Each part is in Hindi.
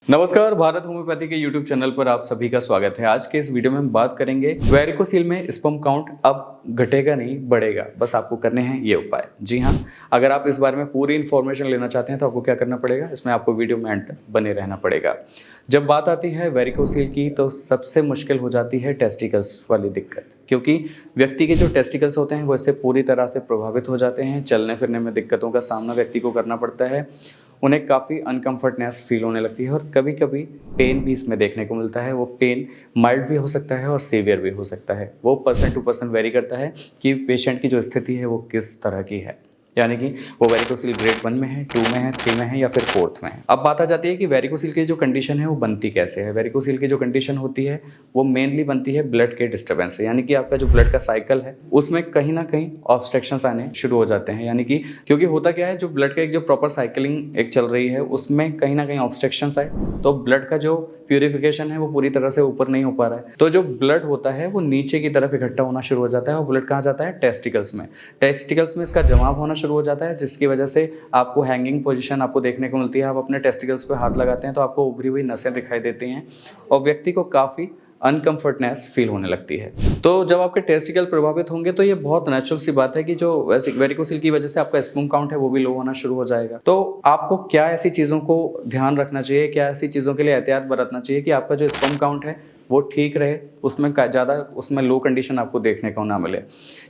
नमस्कार, भारत होम्योपैथी के YouTube चैनल पर आप सभी का स्वागत है। आज के इस वीडियो में हम बात करेंगे वेरिकोसील में स्पर्म काउंट अब घटेगा नहीं बढ़ेगा, बस आपको करने हैं ये उपाय। जी हाँ, अगर आप इस बारे में पूरी इन्फॉर्मेशन लेना चाहते हैं तो आपको क्या करना पड़ेगा, इसमें आपको वीडियो में एंड तक बने रहना पड़ेगा। जब बात आती है वेरिकोसील की तो सबसे मुश्किल हो जाती है टेस्टिकल्स वाली दिक्कत, क्योंकि व्यक्ति के जो टेस्टिकल्स होते हैं वो इससे पूरी तरह से प्रभावित हो जाते हैं। चलने फिरने में दिक्कतों का सामना व्यक्ति को करना पड़ता है, उन्हें काफ़ी अनकम्फर्टनेस फील होने लगती है और कभी कभी पेन भी इसमें देखने को मिलता है। वो पेन माइल्ड भी हो सकता है और सीवियर भी हो सकता है। वो पर्सन टू पर्सन वेरी करता है कि पेशेंट की जो स्थिति है वो किस तरह की है, यानी कि वो वेरिकोसील ग्रेड 1 में है, 2 में है, 3 में है या फिर 4th में है। अब बात आ जाती है कि वेरिकोसील की जो कंडीशन है वो बनती कैसे है। वेरिकोसील की जो कंडीशन होती है वो मेनली बनती है ब्लड के डिस्टर्बेंस से, यानी कि आपका जो ब्लड का साइकिल है उसमें कहीं ना कहीं ऑब्स्ट्रक्शंस आने शुरू हो जाते हैं। यानी कि क्योंकि होता क्या है, जो ब्लड का एक जो प्रॉपर साइकिलिंग एक चल रही है उसमें कहीं ना कहीं ऑब्स्ट्रक्शंस आए तो ब्लड का जो प्यूरिफिकेशन है वो पूरी तरह से ऊपर नहीं हो पा रहा है, तो जो ब्लड होता है वो नीचे की तरफ इकट्ठा होना शुरू हो जाता है और ब्लड कहाँ जाता है, टेस्टिकल्स में। टेस्टिकल्स में इसका जमाव होना शुरू हो जाता है, जिसकी वजह से आपको हैंगिंग पोजीशन आपको देखने को मिलती है। आप अपने टेस्टिकल्स पे हाथ लगाते हैं तो आपको उभरी हुई नसें दिखाई देती हैं और व्यक्ति को काफ़ी अनकम्फर्टनेस फील होने लगती है। तो जब आपके टेस्टिकल प्रभावित होंगे तो ये बहुत नेचुरल सी बात है कि जो वेरिकोसील की वजह से आपका स्पर्म काउंट है वो भी लो होना शुरू हो जाएगा। तो आपको क्या ऐसी चीज़ों को ध्यान रखना चाहिए, क्या ऐसी चीज़ों के लिए एहतियात बरतना चाहिए कि आपका जो स्पर्म काउंट है वो ठीक रहे, उसमें ज़्यादा उसमें लो कंडीशन आपको देखने को ना मिले।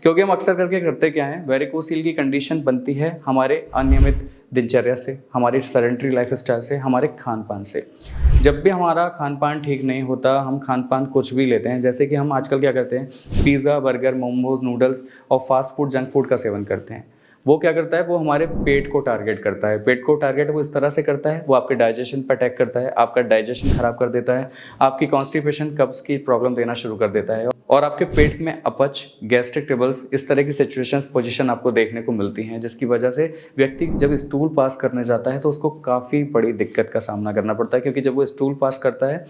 क्योंकि हम अक्सर करके करते क्या हैं, वेरिकोसील की कंडीशन बनती है हमारे अनियमित दिनचर्या से, हमारी सेडेंटरी लाइफस्टाइल से, हमारे खान पान से। जब भी हमारा खान पान ठीक नहीं होता, हम खान पान कुछ भी लेते हैं, जैसे कि हम आजकल क्या करते हैं, पिज़्ज़ा, बर्गर, मोमोज, नूडल्स और फास्ट फूड, जंक फूड का सेवन करते हैं। वो क्या करता है, वो हमारे पेट को टारगेट करता है। पेट को टारगेट वो इस तरह से करता है, वो आपके डाइजेशन पर अटैक करता है, आपका डाइजेशन खराब कर देता है, आपकी कॉन्स्टिपेशन, कब्ज की प्रॉब्लम देना शुरू कर देता है और आपके पेट में अपच, गैस्ट्रिक ट्रबल्स, इस तरह की सिचुएशंस, पोजीशन आपको देखने को मिलती हैं, जिसकी वजह से व्यक्ति जब स्टूल पास करने जाता है तो उसको काफ़ी बड़ी दिक्कत का सामना करना पड़ता है। क्योंकि जब वो स्टूल पास करता है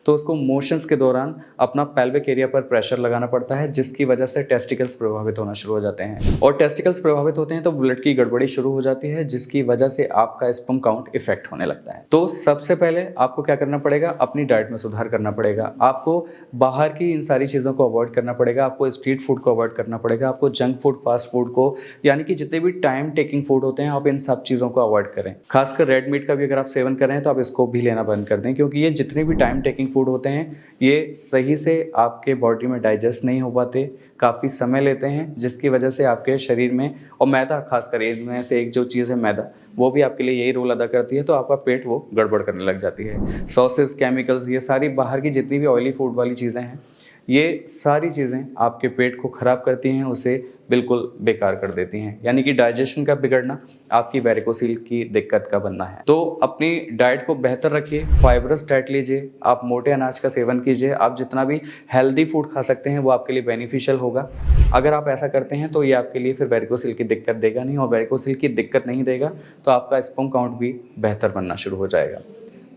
तो उसको मोशंस के दौरान अपना पेल्विक एरिया पर प्रेशर लगाना पड़ता है, जिसकी वजह से टेस्टिकल्स प्रभावित होना शुरू हो जाते हैं और टेस्टिकल्स प्रभावित होते हैं तो ब्लड की गड़बड़ी शुरू हो जाती है, जिसकी वजह से आपका स्पर्म काउंट इफेक्ट होने लगता है। तो सबसे पहले आपको क्या करना पड़ेगा, अपनी डाइट में सुधार करना पड़ेगा। आपको बाहर की इन सारी चीज़ों को अवॉइड करना पड़ेगा, आपको स्ट्रीट फूड को अवॉइड करना पड़ेगा, आपको जंक फूड, फास्ट फूड को, यानी कि जितने भी टाइम टेकिंग फूड होते हैं आप इन सब चीज़ों को अवॉइड करें। खासकर रेड मीट का भी अगर आप सेवन कर रहे हैं तो आप इसको भी लेना बंद कर दें, क्योंकि ये जितने भी टाइम टेकिंग फूड होते हैं ये सही से आपके बॉडी में डाइजेस्ट नहीं हो पाते, काफ़ी समय लेते हैं, जिसकी वजह से आपके शरीर में, और मैदा खासकर इनमें से एक जो चीज़ है मैदा, वो भी आपके लिए यही रोल अदा करती है, तो आपका पेट वो गड़बड़ करने लग जाती है। सॉसेस, केमिकल्स, ये सारी बाहर की जितनी भी ऑयली फूड वाली चीज़ें हैं, ये सारी चीज़ें आपके पेट को ख़राब करती हैं, उसे बिल्कुल बेकार कर देती हैं। यानी कि डाइजेशन का बिगड़ना आपकी वेरिकोसील की दिक्कत का बनना है। तो अपनी डाइट को बेहतर रखिए, फाइबरस डाइट लीजिए, आप मोटे अनाज का सेवन कीजिए, आप जितना भी हेल्दी फूड खा सकते हैं वो आपके लिए बेनिफिशियल होगा। अगर आप ऐसा करते हैं तो ये आपके लिए फिर वेरिकोसील की दिक्कत देगा नहीं, और वेरिकोसील की दिक्कत नहीं देगा तो आपका स्पर्म काउंट भी बेहतर बनना शुरू हो जाएगा।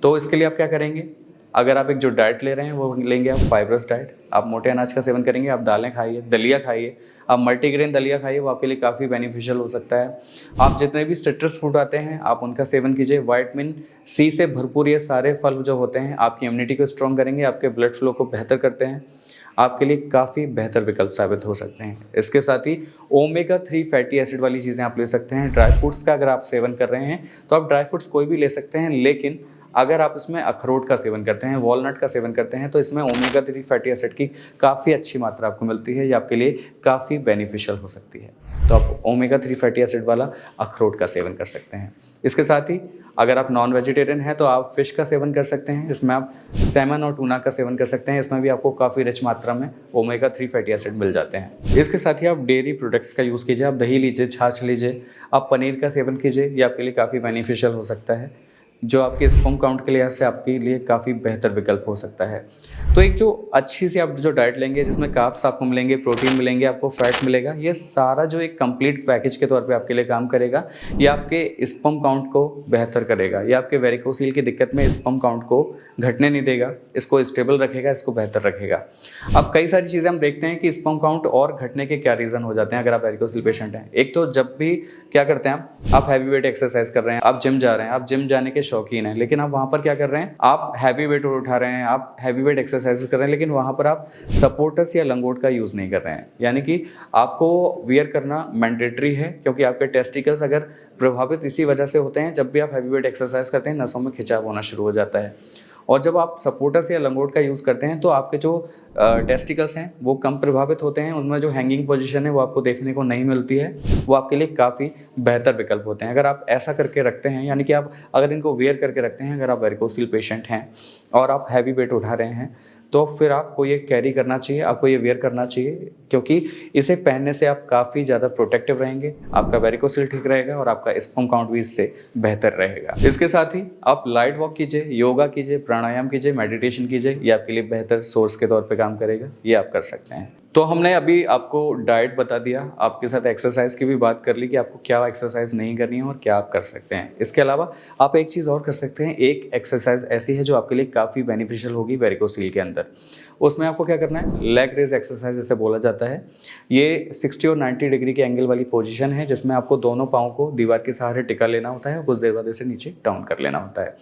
तो इसके लिए आप क्या करेंगे, अगर आप एक जो डाइट ले रहे हैं वो लेंगे आप फाइबरस डाइट, आप मोटे अनाज का सेवन करेंगे, आप दालें खाइए, दलिया खाइए, आप मल्टीग्रेन दलिया खाइए, वो आपके लिए काफ़ी बेनिफिशियल हो सकता है। आप जितने भी सिट्रस फ्रूट आते हैं आप उनका सेवन कीजिए। विटामिन सी से भरपूर ये सारे फल जो होते हैं आपकी इम्यूनिटी को स्ट्रॉन्ग करेंगे, आपके ब्लड फ्लो को बेहतर करते हैं, आपके लिए काफ़ी बेहतर विकल्प साबित हो सकते हैं। इसके साथ ही ओमेगा 3 फैटी एसिड वाली चीज़ें आप ले सकते हैं। ड्राई फ्रूट्स का अगर आप सेवन कर रहे हैं तो आप ड्राई फ्रूट्स कोई भी ले सकते हैं, लेकिन अगर आप इसमें अखरोट का सेवन करते हैं, वॉलनट का सेवन करते हैं तो इसमें ओमेगा 3 फैटी एसिड की काफ़ी अच्छी मात्रा आपको मिलती है, ये आपके लिए काफ़ी बेनिफिशियल हो सकती है। तो आप ओमेगा 3 फैटी एसिड वाला अखरोट का सेवन कर सकते हैं। इसके साथ ही अगर आप नॉन वेजिटेरियन हैं तो आप फ़िश का सेवन कर सकते हैं, इसमें आप सैमन और टूना का सेवन कर सकते हैं, इसमें भी आपको काफ़ी रिच मात्रा में ओमेगा 3 फैटी एसिड मिल जाते हैं। इसके साथ ही आप डेयरी प्रोडक्ट्स का यूज़ कीजिए, आप दही लीजिए, छाछ लीजिए, आप पनीर का सेवन कीजिए, ये आपके लिए काफ़ी बेनिफिशियल हो सकता है, जो आपके स्पर्म काउंट के लिहाज से आपके लिए काफ़ी बेहतर विकल्प हो सकता है। तो एक जो अच्छी सी आप जो डाइट लेंगे जिसमें कार्ब्स आपको मिलेंगे, प्रोटीन मिलेंगे, आपको फैट मिलेगा, ये सारा जो एक कंप्लीट पैकेज के तौर पे आपके लिए काम करेगा। ये आपके स्पर्म काउंट को बेहतर करेगा, ये आपके वेरिकोसील की दिक्कत में स्पर्म काउंट को घटने नहीं देगा, इसको स्टेबल रखेगा, इसको बेहतर रखेगा। अब कई सारी चीज़ें हम देखते हैं कि स्पर्म काउंट और घटने के क्या रीज़न हो जाते हैं अगर आप वेरिकोसील पेशेंट हैं। एक तो जब भी क्या करते हैं आप हैवी वेट एक्सरसाइज कर रहे हैं, आप जिम जा रहे हैं, आप जिम जाने के शौकीन हैं, लेकिन आप वहाँ पर क्या कर रहे हैं, आप हैवी वेट उठा रहे हैं, आप हैवी वेट एक्सरसाइजेस कर रहे हैं, लेकिन वहाँ पर आप सपोर्टर्स या लंगोट का यूज़ नहीं कर रहे हैं। यानी कि आपको वियर करना मैंडेटरी है, क्योंकि आपके टेस्टिकल्स अगर प्रभावित इसी वजह से होते हैं, जब भी आप हैवी वेट एक्सरसाइज करते हैं नसों में खिंचाव होना शुरू हो जाता है। और जब आप सपोर्टर्स या लंगोट का यूज़ करते हैं तो आपके जो टेस्टिकल्स हैं वो कम प्रभावित होते हैं, उनमें जो हैंगिंग पोजीशन है वो आपको देखने को नहीं मिलती है, वो आपके लिए काफ़ी बेहतर विकल्प होते हैं। अगर आप ऐसा करके रखते हैं, यानी कि आप अगर इनको वेयर करके रखते हैं, अगर आप वेरिकोसिल पेशेंट हैं और आप हैवी वेट उठा रहे हैं, तो फिर आपको ये कैरी करना चाहिए, आपको ये वेयर करना चाहिए, क्योंकि इसे पहनने से आप काफ़ी ज़्यादा प्रोटेक्टिव रहेंगे, आपका वेरिकोसिल ठीक रहेगा और आपका स्पर्म काउंट भी इससे बेहतर रहेगा। इसके साथ ही आप लाइट वॉक कीजिए, योगा कीजिए, प्राणायाम कीजिए, मेडिटेशन कीजिए, ये आपके लिए बेहतर सोर्स के तौर पे काम करेगा, ये आप कर सकते हैं। तो हमने अभी आपको डाइट बता दिया, आपके साथ एक्सरसाइज की भी बात कर ली कि आपको क्या एक्सरसाइज नहीं करनी है और क्या आप कर सकते हैं। इसके अलावा आप एक चीज़ और कर सकते हैं, एक एक्सरसाइज ऐसी है जो आपके लिए काफ़ी बेनिफिशियल होगी वेरिकोसिल के अंदर। उसमें आपको क्या करना है, लेग रेज एक्सरसाइज जिसे बोला जाता है। ये 60 और 90 डिग्री के एंगल वाली पोजीशन है, जिसमें आपको दोनों पाँव को दीवार के सहारे टिका लेना होता है, कुछ देर बाद इसे नीचे डाउन कर लेना होता है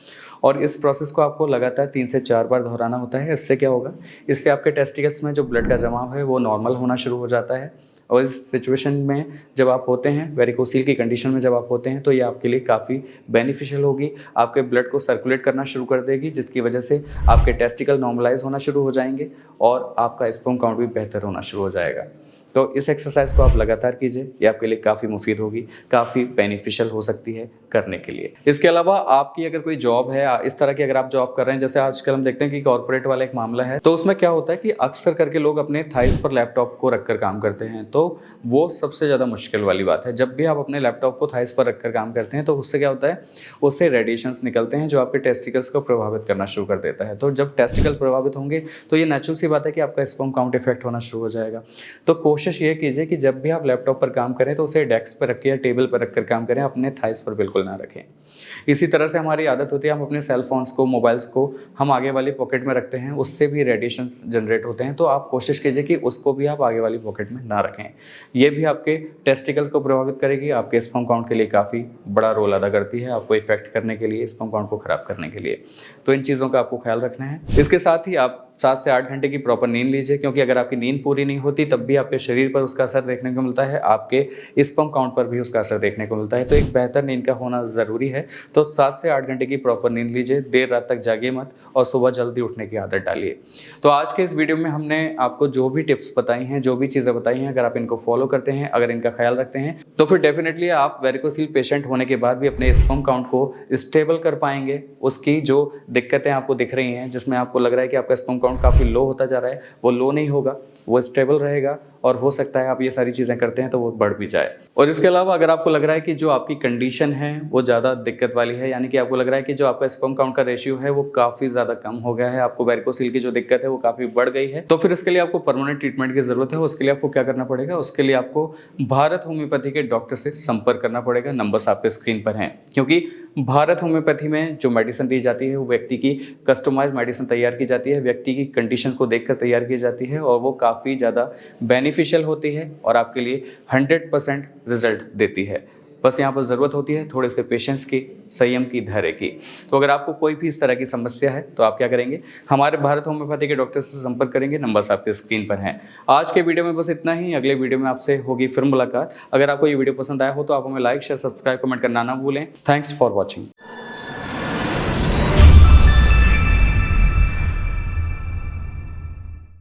और इस प्रोसेस को आपको लगातार 3 से 4 बार दोहराना होता है। इससे क्या होगा, इससे आपके टेस्टिकल्स में जो ब्लड का जमाव है वो नॉर्मल होना शुरू हो जाता है और इस सिचुएशन में जब आप होते हैं, वेरिकोसिल की कंडीशन में जब आप होते हैं, तो ये आपके लिए काफ़ी बेनिफिशियल होगी। आपके ब्लड को सर्कुलेट करना शुरू कर देगी, जिसकी वजह से आपके टेस्टिकल नॉर्मलाइज होना शुरू हो जाएंगे और आपका स्पर्म काउंट भी बेहतर होना शुरू हो जाएगा। तो इस एक्सरसाइज को आप लगातार कीजिए, ये आपके लिए काफ़ी मुफीद होगी, काफ़ी बेनिफिशियल हो सकती है करने के लिए। इसके अलावा आपकी अगर कोई जॉब है, इस तरह की अगर आप जॉब कर रहे हैं, जैसे आजकल हम देखते हैं कि कॉर्पोरेट वाला एक मामला है, तो उसमें क्या होता है कि अक्सर करके लोग अपने थाइस पर लैपटॉप को रखकर काम करते हैं, तो वो सबसे ज़्यादा मुश्किल वाली बात है। जब भी आप अपने लैपटॉप को थाइस पर रखकर काम करते हैं तो उससे क्या होता है, उससे रेडिएशंस निकलते हैं जो आपके टेस्टिकल्स को प्रभावित करना शुरू कर देता है। तो जब टेस्टिकल प्रभावित होंगे तो ये नेचुरल सी बात है कि आपका स्पर्म काउंट इफेक्ट होना शुरू हो जाएगा। तो कोशिश ये कीजिए कि जब भी आप लैपटॉप पर काम करें तो उसे डेस्क पर रखिए या टेबल पर रखकर काम करें, अपने थाइस पर बिल्कुल ना रखें। इसी तरह से हमारी आदत होती है, हम अपने सेल फोन्स को, मोबाइल्स को हम आगे वाली पॉकेट में रखते हैं, उससे भी रेडिएशंस जनरेट होते हैं। तो आप कोशिश कीजिए कि उसको भी आप आगे वाली पॉकेट में ना रखें। ये भी आपके टेस्टिकल्स को प्रभावित करेगी, आपके स्पर्म काउंट के लिए काफ़ी बड़ा रोल अदा करती है, आपको इफेक्ट करने के लिए, स्पर्म काउंट को ख़राब करने के लिए। तो इन चीज़ों का आपको ख्याल रखना है। इसके साथ ही आप 7 से 8 घंटे की प्रॉपर नींद लीजिए, क्योंकि अगर आपकी नींद पूरी नहीं होती तब भी आपके शरीर पर उसका असर देखने को मिलता है, आपके स्पर्म काउंट पर भी उसका असर देखने को मिलता है। तो एक बेहतर नींद का होना ज़रूरी है। तो 7 से 8 घंटे की प्रॉपर नींद लीजिए, देर रात तक जागिए मत और सुबह जल्दी उठने की आदत डालिए। तो आज के इस वीडियो में हमने आपको जो भी टिप्स बताई हैं, जो भी चीज़ें बताई हैं, अगर आप इनको फॉलो करते हैं, अगर इनका ख्याल रखते हैं, तो फिर डेफिनेटली आप वेरिकोसिल पेशेंट होने के बाद भी अपने स्पर्म काउंट को स्टेबल कर पाएंगे। उसकी जो दिक्कतें आपको दिख रही हैं, जिसमें आपको लग रहा है कि आपका स्पर्म काउंट काफ़ी लो होता जा रहा है, वो लो नहीं होगा, वो स्टेबल रहेगा और हो सकता है आप ये सारी चीज़ें करते हैं तो वो बढ़ भी जाए। और इसके अलावा अगर आपको लग रहा है कि जो आपकी कंडीशन है वो ज़्यादा दिक्कत वाली है, यानी कि आपको लग रहा है कि जो आपका स्पर्म काउंट का रेशियो है वो काफ़ी ज़्यादा कम हो गया है, आपको वेरिकोसिल की जो दिक्कत है वो काफ़ी बढ़ गई है, तो फिर इसके लिए आपको परमानेंट ट्रीटमेंट की ज़रूरत है। उसके लिए आपको क्या करना पड़ेगा, उसके लिए आपको भारत होम्योपैथी के डॉक्टर से संपर्क करना पड़ेगा। नंबर्स आपके स्क्रीन पर हैं, क्योंकि भारत होम्योपैथी में जो मेडिसिन दी जाती है वो व्यक्ति की कस्टमाइज मेडिसिन तैयार की जाती है, व्यक्ति की कंडीशन को देखकर तैयार की जाती है और वो काफ़ी ज़्यादा बेनिफिशियल होती है और आपके लिए 100% रिजल्ट देती है। बस यहाँ पर ज़रूरत होती है थोड़े से पेशेंस की, संयम की, धैर्य की। तो अगर आपको कोई भी इस तरह की समस्या है तो आप क्या करेंगे, हमारे भारत होम्योपैथी के डॉक्टर से संपर्क करेंगे। नंबर्स आपके स्क्रीन पर हैं। आज के वीडियो में बस इतना ही। अगले वीडियो में आपसे होगी फिर मुलाकात। अगर आपको ये वीडियो पसंद आया हो तो आप हमें लाइक, शेयर, सब्सक्राइब, कमेंट करना ना भूलें। Thanks for watching.